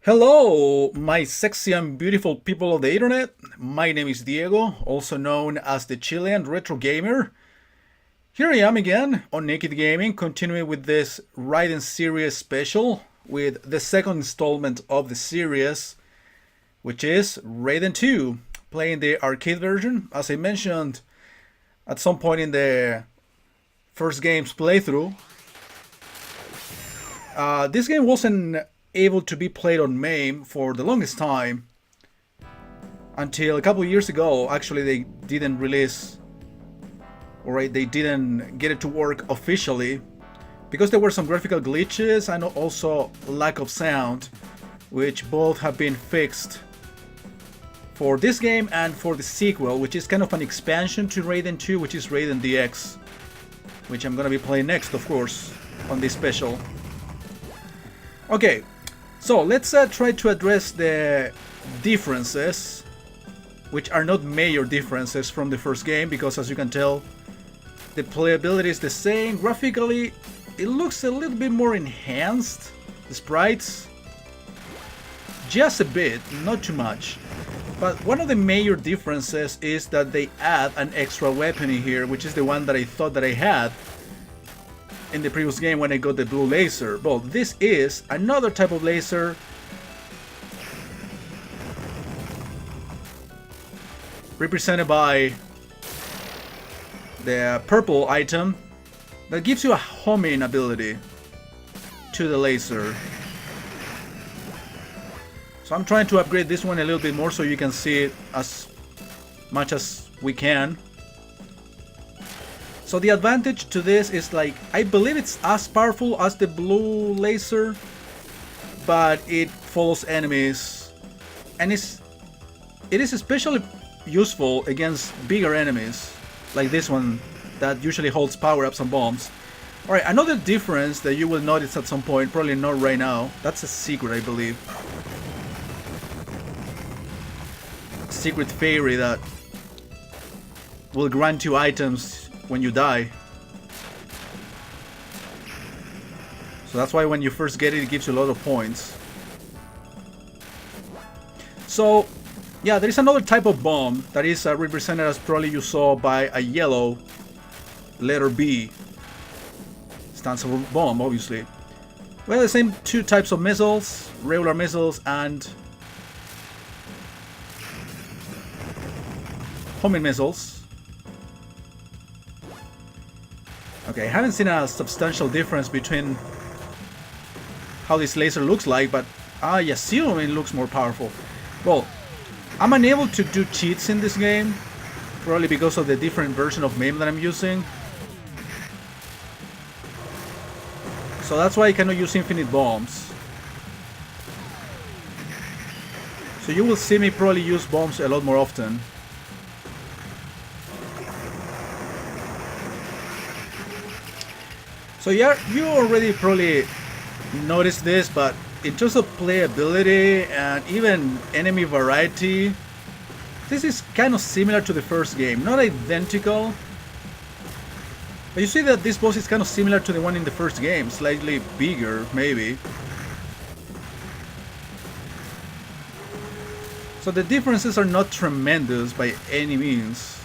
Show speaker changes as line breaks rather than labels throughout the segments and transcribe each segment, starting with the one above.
Hello, my sexy and beautiful people of the internet. My name is Diego, also known as the Chilean Retrogamer. Here I am again on Naked Gaming, continuing with this Raiden series special with the second installment of the series, which is Raiden 2, playing the arcade version. As I mentioned at some point in the first game's playthrough, this game wasn't able to be played on MAME for the longest time until a couple of years ago. Actually, they didn't release, or they didn't get it to work officially because there were some graphical glitches and also lack of sound, which both have been fixed for this game and for the sequel, which is kind of an expansion to Raiden 2, which is Raiden DX, which I'm gonna be playing next, of course, on this special. Okay, so let's try to address the differences, which are not major differences from the first game, because as you can tell, the playability is the same. Graphically, it looks a little bit more enhanced, the sprites, just a bit, not too much. But one of the major differences is that they add an extra weapon in here, which is the one that I thought that I had in the previous game when I got the blue laser. Well, this is another type of laser represented by the purple item that gives you a homing ability to the laser. So I'm trying to upgrade this one a little bit more so you can see it as much as we can. So the advantage to this is, like, I believe it's as powerful as the blue laser, but it follows enemies, and it is especially useful against bigger enemies, like this one that usually holds power-ups and bombs. Alright, another difference that you will notice at some point, probably not right now, that's a secret, I believe. A secret fairy that will grant you items when you die. So that's why when you first get it, it gives you a lot of points. So yeah, there is another type of bomb that is represented, as probably you saw, by a yellow letter B. Stands for bomb, obviously. We have the same two types of missiles, regular missiles and homing missiles. Okay, I haven't seen a substantial difference between how this laser looks like, but I assume it looks more powerful. Well, I'm unable to do cheats in this game, probably because of the different version of MAME that I'm using. So that's why I cannot use infinite bombs. So you will see me probably use bombs a lot more often. So yeah, you already probably noticed this, but in terms of playability and even enemy variety, this is kind of similar to the first game. Not identical, but you see that this boss is kind of similar to the one in the first game, slightly bigger maybe. So the differences are not tremendous by any means.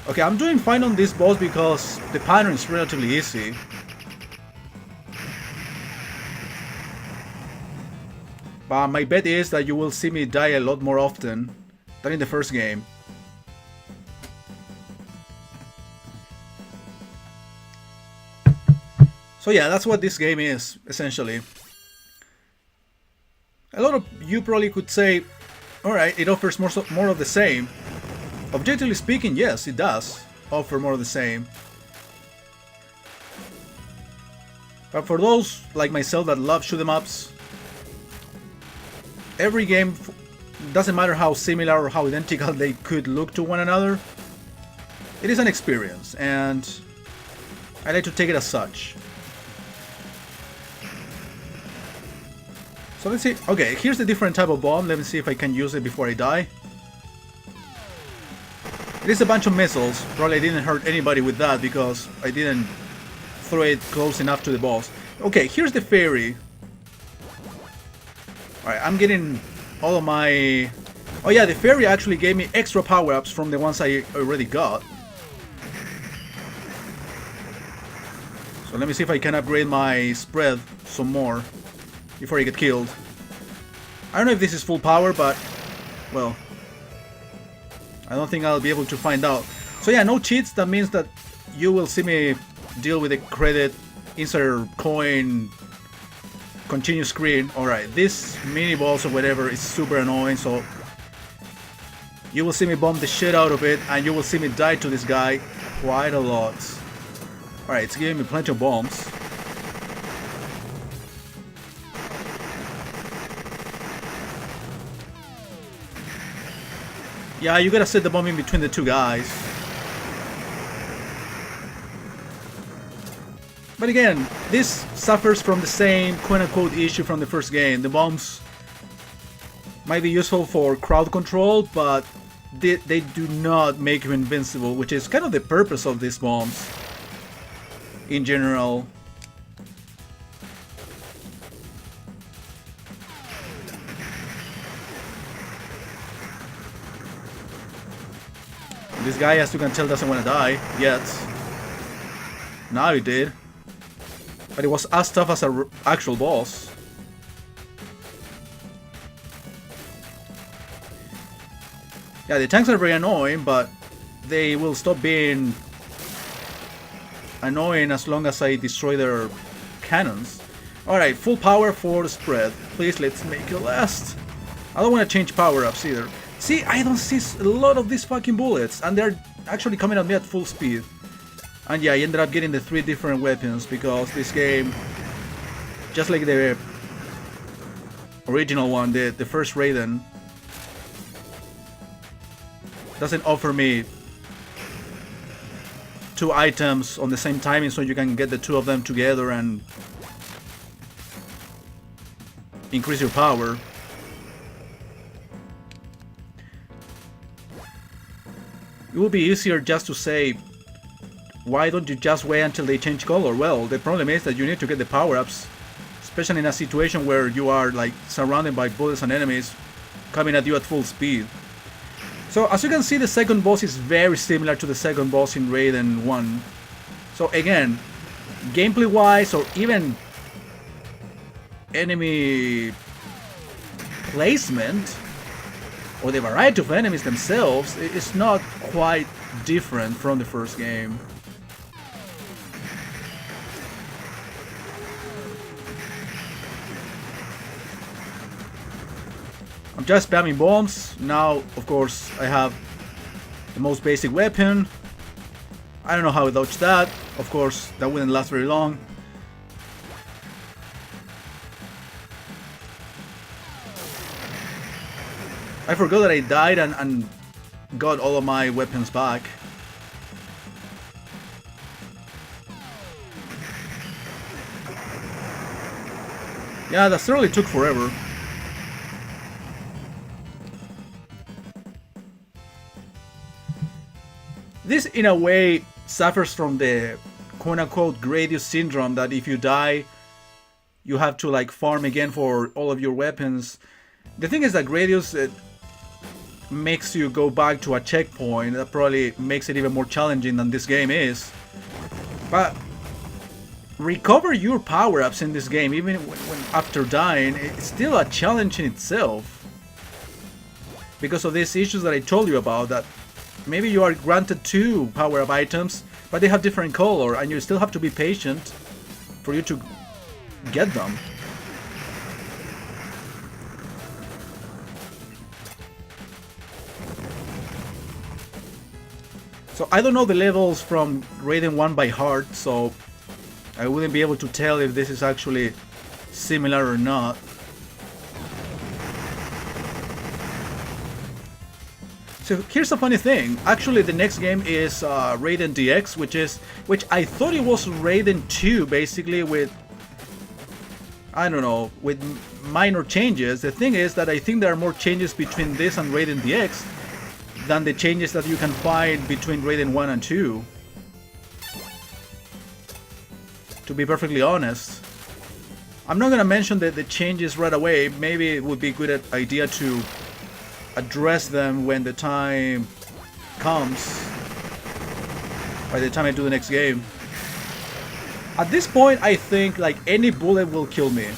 Okay, I'm doing fine on this boss because the pattern is relatively easy. But my bet is that you will see me die a lot more often than in the first game. So yeah, that's what this game is, essentially. A lot of you probably could say, alright, it offers more of the same. Objectively speaking, yes, it does offer more of the same. But for those like myself that love shoot 'em ups, every game, doesn't matter how similar or how identical they could look to one another, it is an experience, and I like to take it as such. So let's see. Okay, here's the different type of bomb. Let me see if I can use it before I die. It is a bunch of missiles. Probably I didn't hurt anybody with that because I didn't throw it close enough to the boss. Okay, here's the fairy. Alright, I'm getting all of my... Oh yeah, the fairy actually gave me extra power-ups from the ones I already got. So let me see if I can upgrade my spread some more before I get killed. I don't know if this is full power, but... well... I don't think I'll be able to find out. So yeah, no cheats. That means that you will see me deal with the credit, insert coin, continue screen. Alright, this mini boss or whatever is super annoying, so you will see me bomb the shit out of it, and you will see me die to this guy quite a lot. Alright, it's giving me plenty of bombs. Yeah, you gotta set the bomb in between the two guys. But again, this suffers from the same quote-unquote issue from the first game. The bombs might be useful for crowd control, but they do not make you invincible, which is kind of the purpose of these bombs in general. This guy, as you can tell, doesn't want to die yet. Now he did. But it was as tough as an actual boss. Yeah, the tanks are very annoying, but they will stop being annoying as long as I destroy their cannons. Alright, full power for the spread. Please, let's make it last. I don't want to change power-ups either. See, I don't see a lot of these fucking bullets, and they're actually coming at me at full speed. And yeah, I ended up getting the 3 different weapons because this game, just like the original one, the first Raiden, doesn't offer me 2 items on the same timing, so you can get the 2 of them together and increase your power. It would be easier just to say, why don't you just wait until they change color? Well, the problem is that you need to get the power-ups, especially in a situation where you are like surrounded by bullets and enemies coming at you at full speed. So as you can see, the second boss is very similar to the second boss in Raiden 1. So again, gameplay wise or even enemy placement or the variety of enemies themselves is not quite different from the first game. I'm just spamming bombs. Now, of course, I have the most basic weapon. I don't know how I dodged that. Of course, that wouldn't last very long. I forgot that I died and got all of my weapons back. Yeah, that certainly took forever. This, in a way, suffers from the quote-unquote Gradius syndrome, that if you die, you have to like farm again for all of your weapons. The thing is that Gradius makes you go back to a checkpoint. That probably makes it even more challenging than this game is. But recover your power-ups in this game, even when after dying, it's still a challenge in itself. Because of these issues that I told you about, that maybe you are granted 2 power-up items, but they have different color, and you still have to be patient for you to get them. So I don't know the levels from Raiden 1 by heart, so I wouldn't be able to tell if this is actually similar or not. So here's a funny thing. Actually, the next game is Raiden DX, which I thought it was Raiden 2, basically, with, I don't know, with minor changes. The thing is that I think there are more changes between this and Raiden DX than the changes that you can find between Raiden 1 and 2. To be perfectly honest. I'm not gonna mention the changes right away. Maybe it would be a good idea to address them when the time comes. By the time I do the next game. At this point, I think like any bullet will kill me.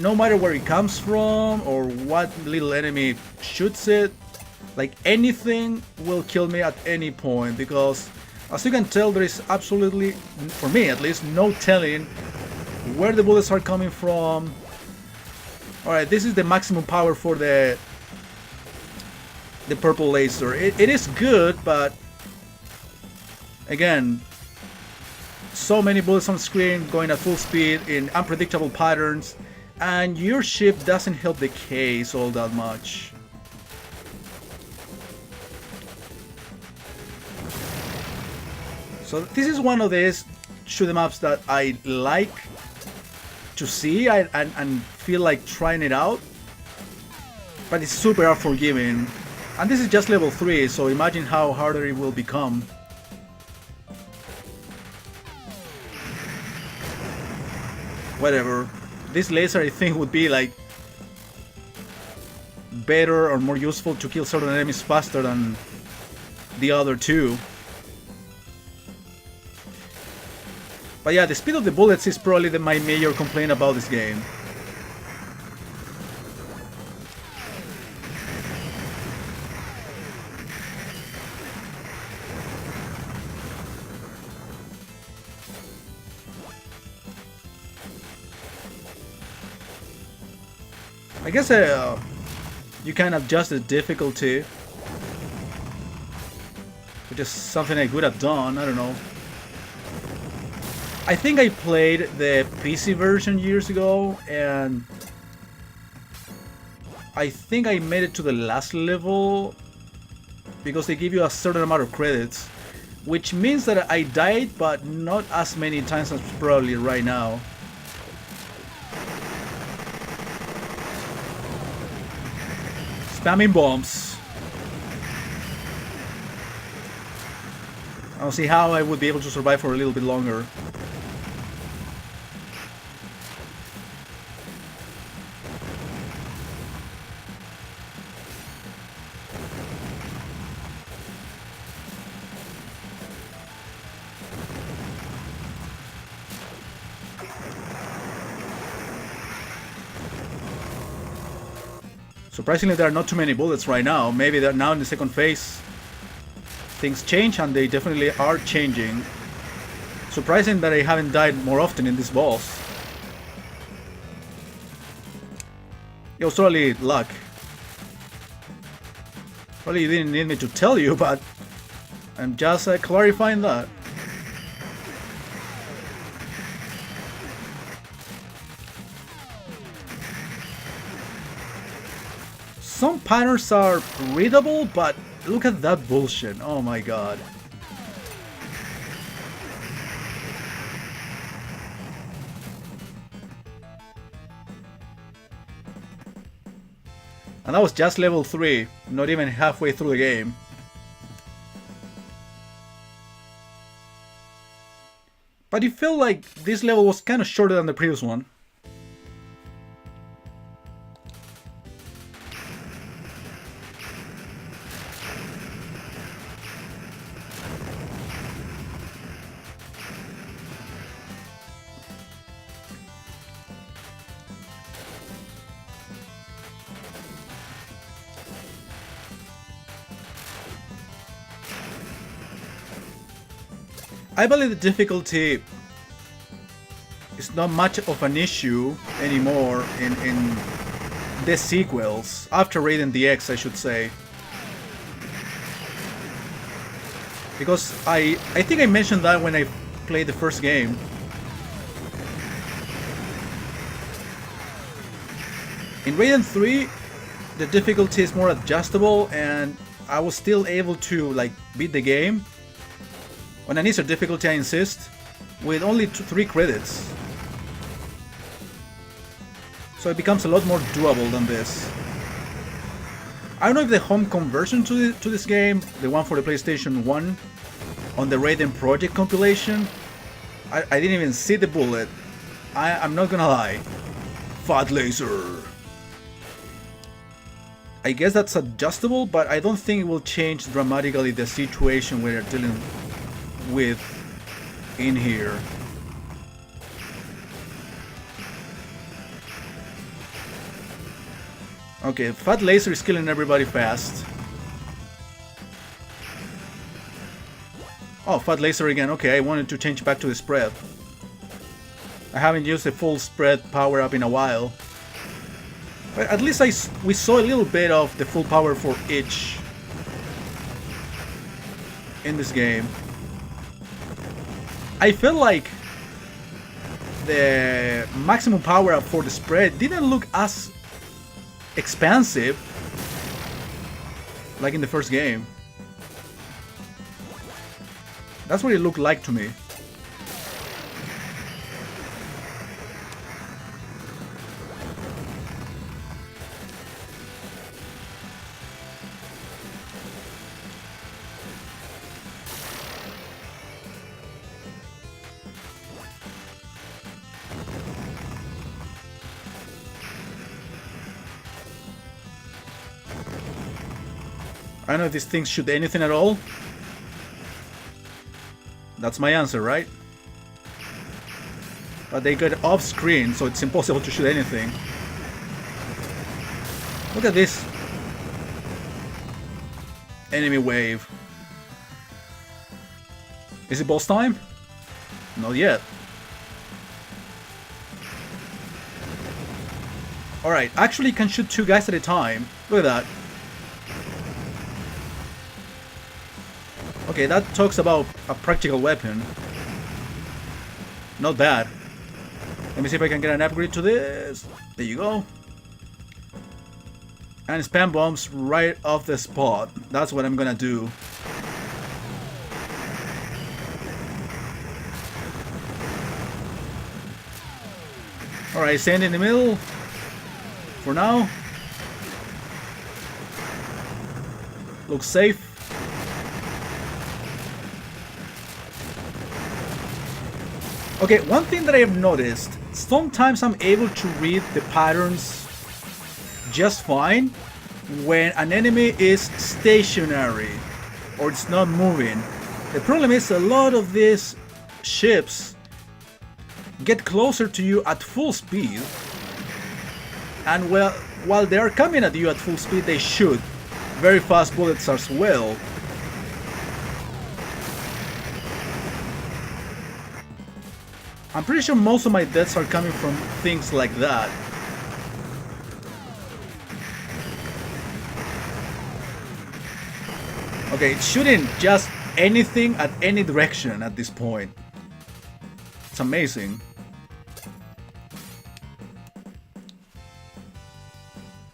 No matter where it comes from or what little enemy shoots it, like anything will kill me at any point, because as you can tell, there is absolutely, for me at least, no telling where the bullets are coming from. Alright, this is the maximum power for the purple laser. It is good, but again, so many bullets on screen going at full speed in unpredictable patterns, and your ship doesn't help the case all that much. So this is one of these shoot 'em ups that I like to see and feel like trying it out, but it's super unforgiving. And this is just level 3, so imagine how harder it will become. Whatever. This laser, I think, would be like better or more useful to kill certain enemies faster than the other two. But yeah, the speed of the bullets is probably my major complaint about this game. I guess you can adjust the difficulty, which is something I could have done, I don't know. I think I played the PC version years ago, and I think I made it to the last level because they give you a certain amount of credits, which means that I died, but not as many times as probably right now. Spamming bombs. I'll see how I would be able to survive for a little bit longer. Surprisingly, there are not too many bullets right now. Maybe they're now in the second phase. Things change, and they definitely are changing. Surprising that I haven't died more often in this boss. It was totally luck. Probably you didn't need me to tell you, but I'm just clarifying that. Some patterns are readable, but look at that bullshit. Oh my god. And that was just level 3, not even halfway through the game. But it felt like this level was kind of shorter than the previous one. I believe the difficulty is not much of an issue anymore in the sequels, after Raiden DX I should say. Because I think I mentioned that when I played the first game. In Raiden 3, the difficulty is more adjustable, and I was still able to like beat the game. On an easier difficulty, I insist, with only 3 credits. So it becomes a lot more doable than this. I don't know if the home conversion to this game, the one for the PlayStation 1, on the Raiden Project compilation, I didn't even see the bullet. I'm not gonna lie. Fat laser. I guess that's adjustable, but I don't think it will change dramatically the situation we're dealing with in here. Okay, Fat Laser is killing everybody fast. Oh, Fat Laser again. Okay, I wanted to change back to the spread. I haven't used the full spread power up in a while. But at least we saw a little bit of the full power for each in this game. I felt like the maximum power up for the spread didn't look as expansive like in the first game. That's what it looked like to me. I don't know if these things shoot anything at all. That's my answer, right? But they get off screen, so it's impossible to shoot anything. Look at this enemy wave. Is it boss time? Not yet. Alright, actually can shoot two guys at a time. Look at that. Okay, that talks about a practical weapon. Not bad. Let me see if I can get an upgrade to this. There you go. And spam bombs right off the spot. That's what I'm gonna do. Alright, stand in the middle. For now. Looks safe. Okay, one thing that I have noticed, sometimes I'm able to read the patterns just fine when an enemy is stationary or it's not moving. The problem is a lot of these ships get closer to you at full speed, and well, while they are coming at you at full speed, they shoot very fast bullets as well. I'm pretty sure most of my deaths are coming from things like that. Okay, it's shooting just anything at any direction at this point. It's amazing.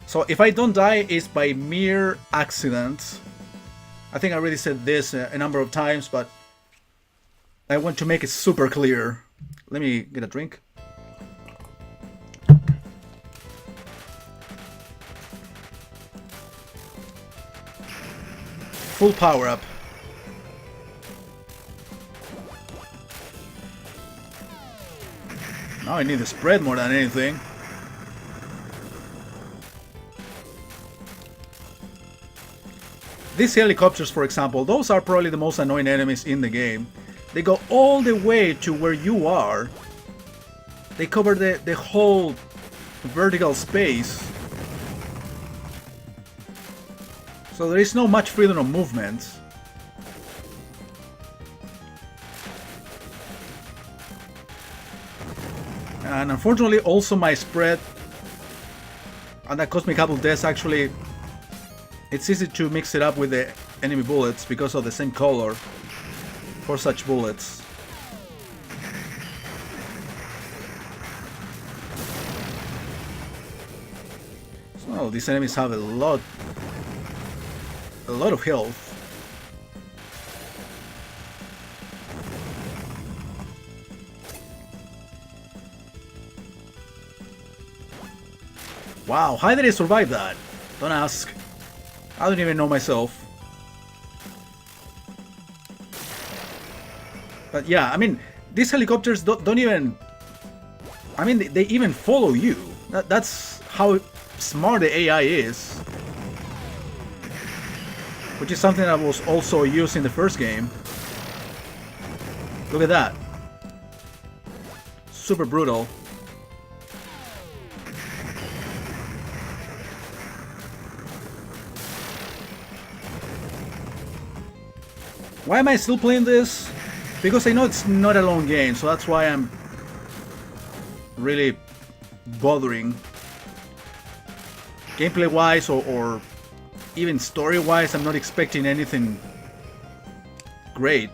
So if I don't die, it's by mere accident. I think I already said this a number of times, but I want to make it super clear. Let me get a drink. Full power up. Now I need the spread more than anything. These helicopters, for example, those are probably the most annoying enemies in the game. They go all the way to where you are. They cover the whole vertical space. So there is no much freedom of movement. And unfortunately also my spread, and that cost me a couple deaths actually. It's easy to mix it up with the enemy bullets because of the same color for such bullets. So these enemies have a lot of health. Wow, how did I survive that? Don't ask. I don't even know myself. But yeah, I mean, these helicopters don't even... I mean, they even follow you. That's how smart the AI is. Which is something that was also used in the first game. Look at that. Super brutal. Why am I still playing this? Because I know it's not a long game, so that's why I'm really bothering. Gameplay wise or even story wise, I'm not expecting anything great.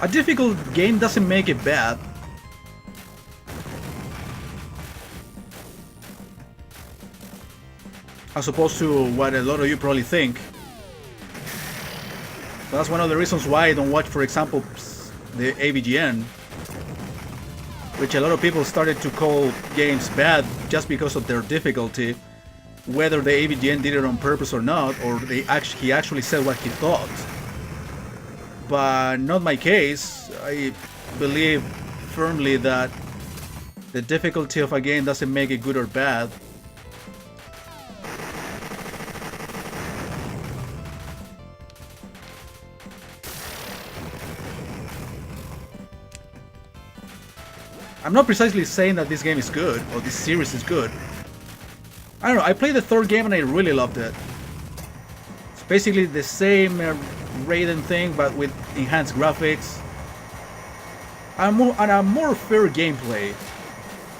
A difficult game doesn't make it bad. As opposed to what a lot of you probably think. So that's one of the reasons why I don't watch, for example, the AVGN, which a lot of people started to call games bad just because of their difficulty, whether the AVGN did it on purpose or not, or he actually said what he thought. But not my case. I believe firmly that the difficulty of a game doesn't make it good or bad. I'm not precisely saying that this game is good, or this series is good. I don't know, I played the third game and I really loved it. It's basically the same Raiden thing, but with enhanced graphics. And a more fair gameplay,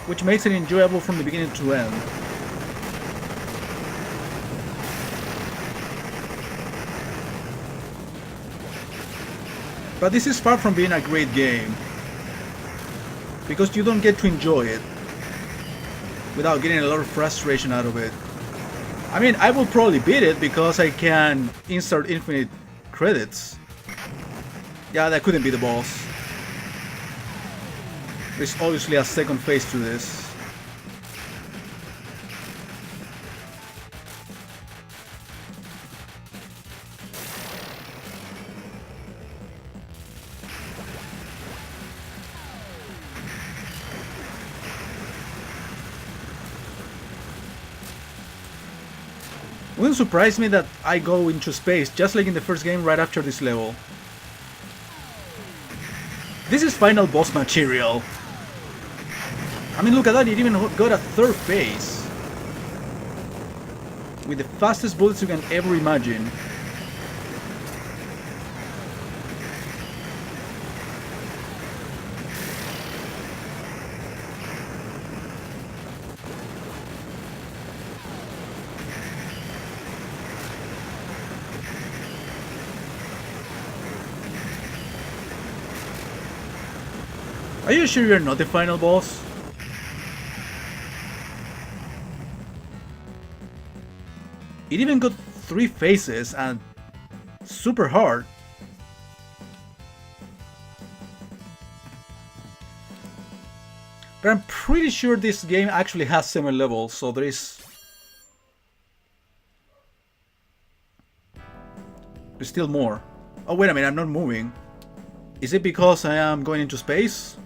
which makes it enjoyable from the beginning to end. But this is far from being a great game, because you don't get to enjoy it without getting a lot of frustration out of it. I mean, I will probably beat it because I can insert infinite credits. Yeah, that couldn't be the boss. There's obviously a second phase to this. It wouldn't surprise me that I go into space, just like in the first game, right after this level. This is final boss material. I mean, look at that, it even got a third phase. With the fastest bullets you can ever imagine. Are you sure you're not the final boss? It even got 3 phases and super hard. But I'm pretty sure this game actually has 7 levels, so there's still more. Oh wait a minute, I'm not moving. Is it because I am going into space?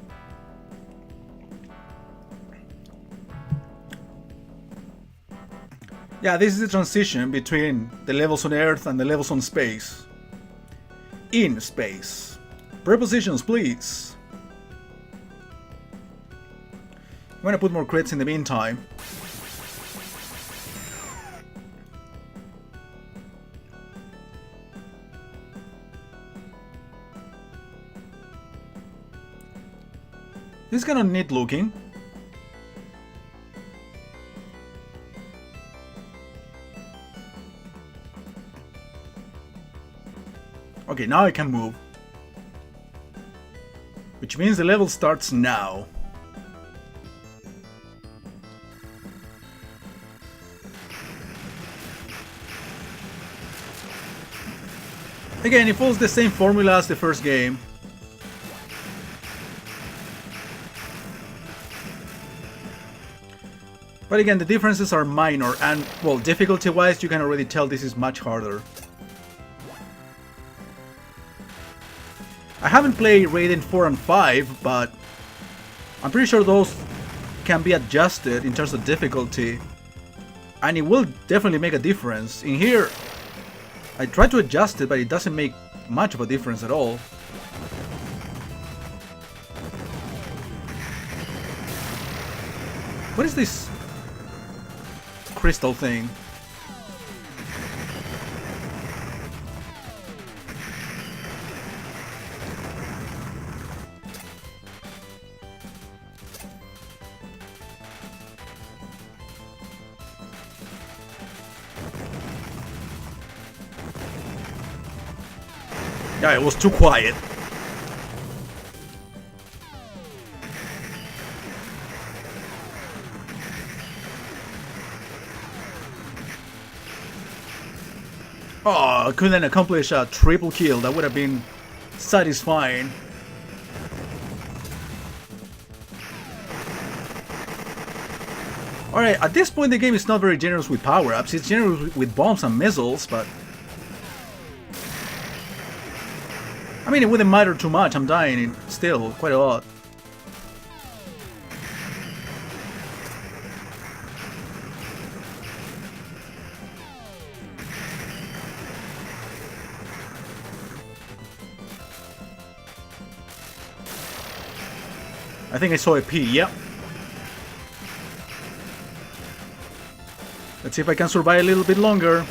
Yeah, this is the transition between the levels on Earth and the levels on space. In space. Prepositions, please. I'm gonna put more crits in the meantime. This is kind of neat looking. Okay, now I can move. Which means the level starts now. Again, it follows the same formula as the first game. But again, the differences are minor, and, well, difficulty-wise, you can already tell this is much harder. I haven't played Raiden 4 and 5, but I'm pretty sure those can be adjusted in terms of difficulty, and it will definitely make a difference. In here, I tried to adjust it, but it doesn't make much of a difference at all. What is this crystal thing? Yeah, it was too quiet. Oh, I couldn't accomplish a triple kill. That would have been satisfying. Alright, at this point the game is not very generous with power-ups. It's generous with bombs and missiles, but... I mean, it wouldn't matter too much. I'm dying still quite a lot. I think I saw a P, yep. Let's see if I can survive a little bit longer.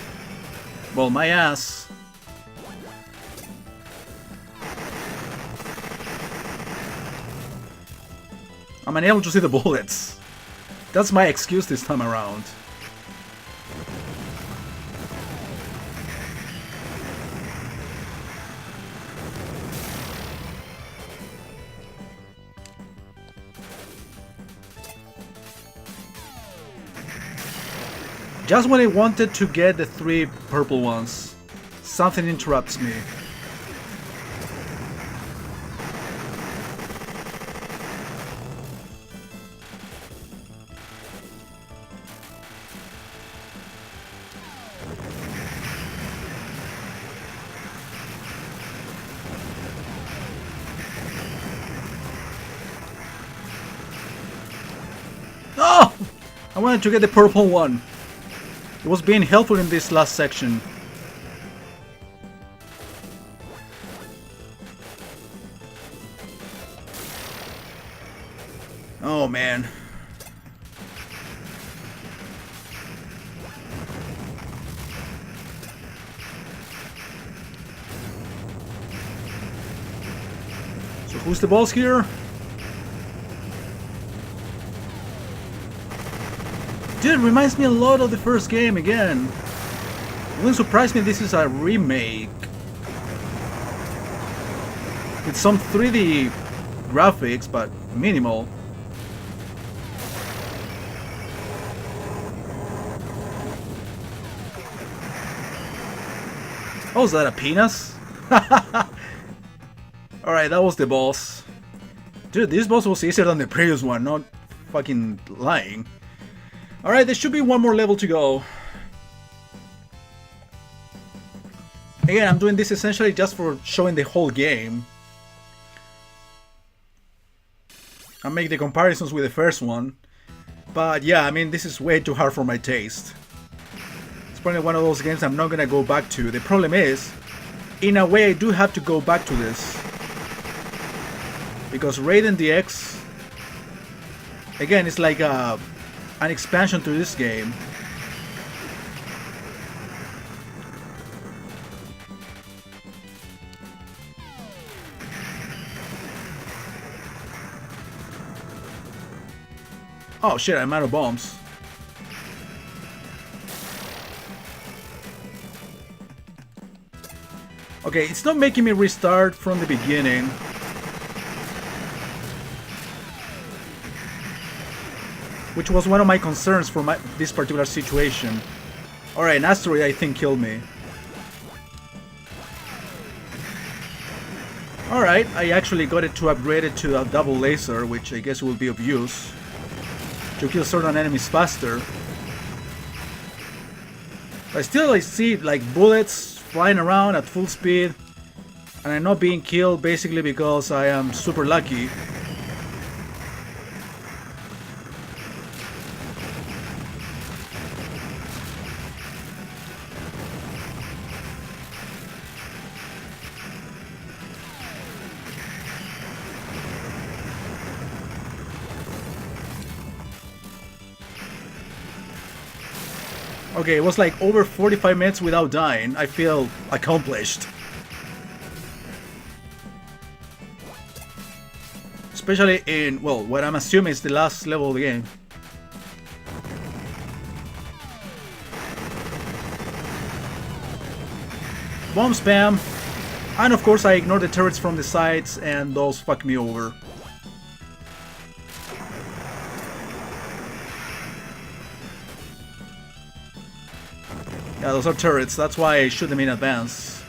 Well, my ass. I'm unable to see the bullets. That's my excuse this time around. Just when I wanted to get the 3 purple ones, something interrupts me. Oh! I wanted to get the purple one. It was being helpful in this last section. Oh man. So who's the boss here? Dude, it reminds me a lot of the first game again. It wouldn't surprise me if this is a remake. With some 3D graphics, but minimal. Oh, is that a penis? Alright, that was the boss. Dude, this boss was easier than the previous one, not fucking lying. Alright, there should be one more level to go. Again, I'm doing this essentially just for showing the whole game. I make the comparisons with the first one. But yeah, I mean, this is way too hard for my taste. It's probably one of those games I'm not gonna go back to. The problem is, in a way I do have to go back to this. Because Raiden DX, again, it's like an expansion to this game. Oh shit, I'm out of bombs. Okay, it's not making me restart from the beginning. Which was one of my concerns for this particular situation. Alright, an asteroid I think killed me. Alright, I actually got it to upgrade it to a double laser, which I guess will be of use. to kill certain enemies faster. But still I see like bullets flying around at full speed, and I'm not being killed basically because I am super lucky. Okay, it was like over 45 minutes without dying. I feel accomplished. Especially in, well, what I'm assuming is the last level of the game. Bomb spam. And of course I ignore the turrets from the sides, and those fuck me over. Yeah, those are turrets, that's why I shoot them in advance.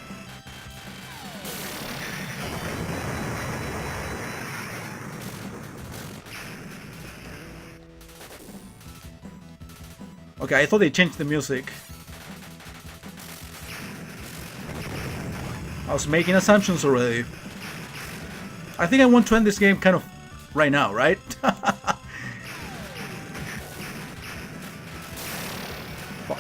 Okay, I thought they changed the music. I was making assumptions already. I think I want to end this game kind of right now, right? Fuck.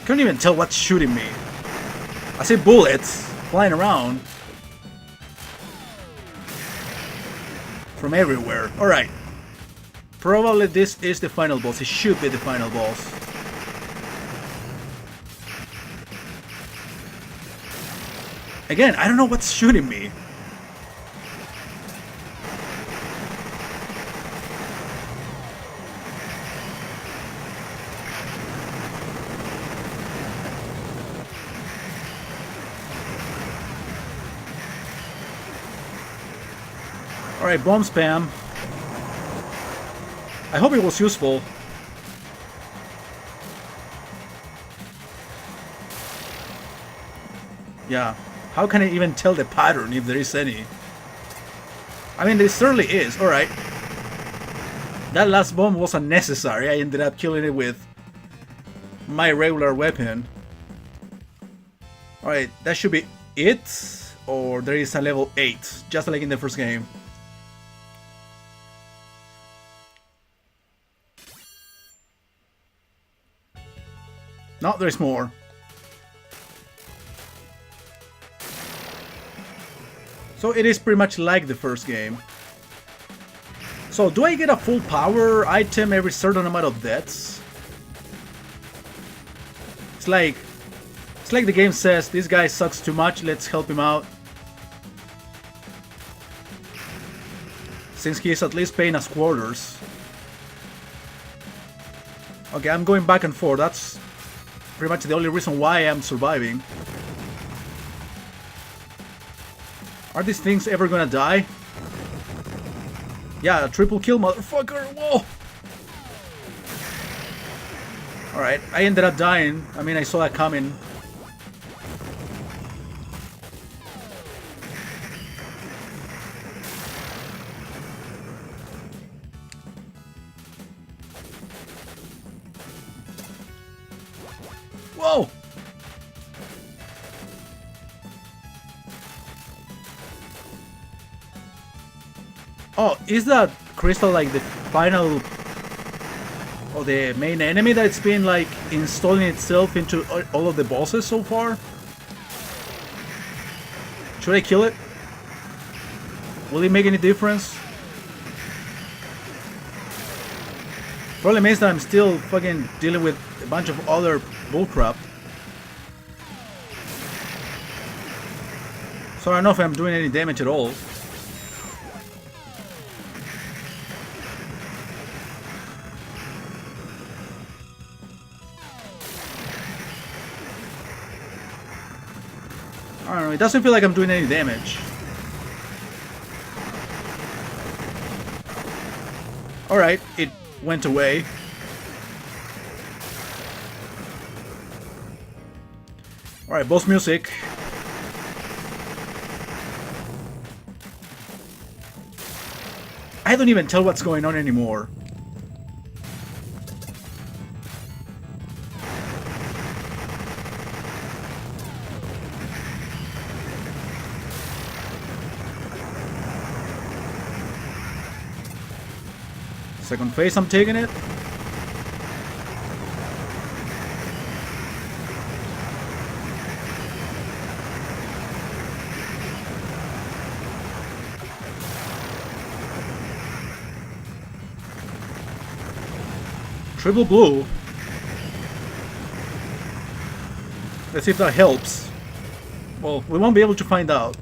Couldn't even tell what's shooting me. I see bullets flying around from everywhere. Alright. Probably this is the final boss. It should be the final boss. Again, I don't know what's shooting me. Alright, bomb spam. I hope it was useful. Yeah, how can I even tell the pattern if there is any? I mean, there certainly is. Alright. That last bomb was unnecessary. I ended up killing it with my regular weapon. Alright, that should be it. Or there is a level 8, just like in the first game. No, there's more. So it is pretty much like the first game. So do I get a full power item every certain amount of deaths? It's like the game says, this guy sucks too much, let's help him out. Since he is at least paying us quarters. Okay, I'm going back and forth, that's pretty much the only reason why I'm surviving. Are these things ever gonna die? Yeah, a triple kill, motherfucker! Whoa! Alright, I ended up dying. I mean, I saw that coming. Whoa! Oh, is that crystal like the final or the main enemy that's been like installing itself into all of the bosses so far? Should I kill it? Will it make any difference? Problem is that I'm still fucking dealing with a bunch of other bullcrap. So I don't know if I'm doing any damage at all. I don't know, it doesn't feel like I'm doing any damage. Alright, it went away. Alright, boss music. I don't even tell what's going on anymore. Second phase, I'm taking it. Triple blue. Let's see if that helps. Well, we won't be able to find out.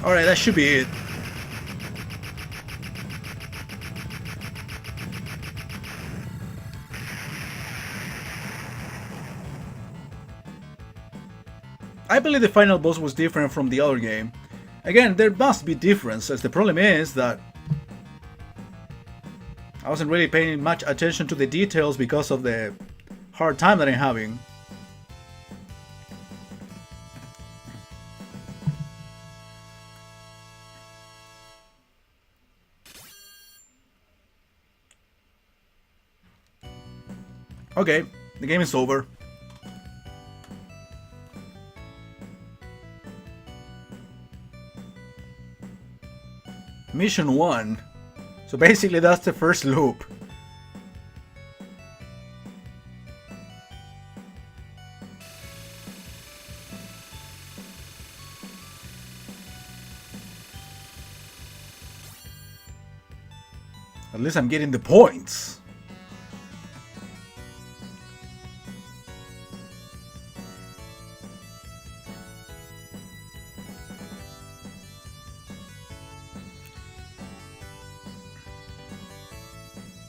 Alright, that should be it. I believe the final boss was different from the other game. Again, there must be differences. The problem is that I wasn't really paying much attention to the details because of the hard time that I'm having. Okay, the game is over. Mission 1. So basically that's the first loop. At least I'm getting the points.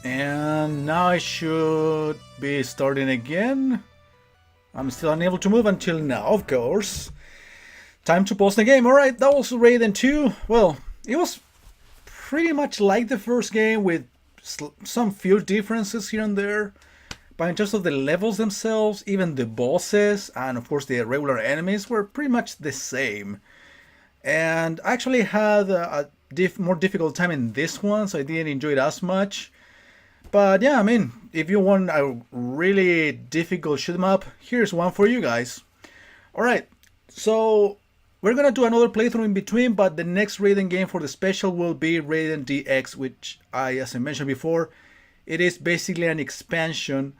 And now I should be starting again. I'm still unable to move until now, of course. Time to pause the game. Alright, that was Raiden 2. Well, it was pretty much like the first game with some few differences here and there. But in terms of the levels themselves, even the bosses, and of course the regular enemies were pretty much the same. And I actually had a more difficult time in this one, so I didn't enjoy it as much. But yeah, I mean, if you want a really difficult shoot 'em up, here's one for you guys. Alright, so we're gonna do another playthrough in between, but the next Raiden game for the special will be Raiden DX, which as I mentioned before, it is basically an expansion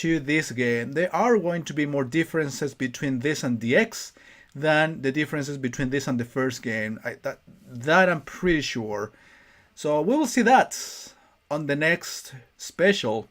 to this game. There are going to be more differences between this and DX than the differences between this and the first game. That I'm pretty sure. So we will see that on the next special.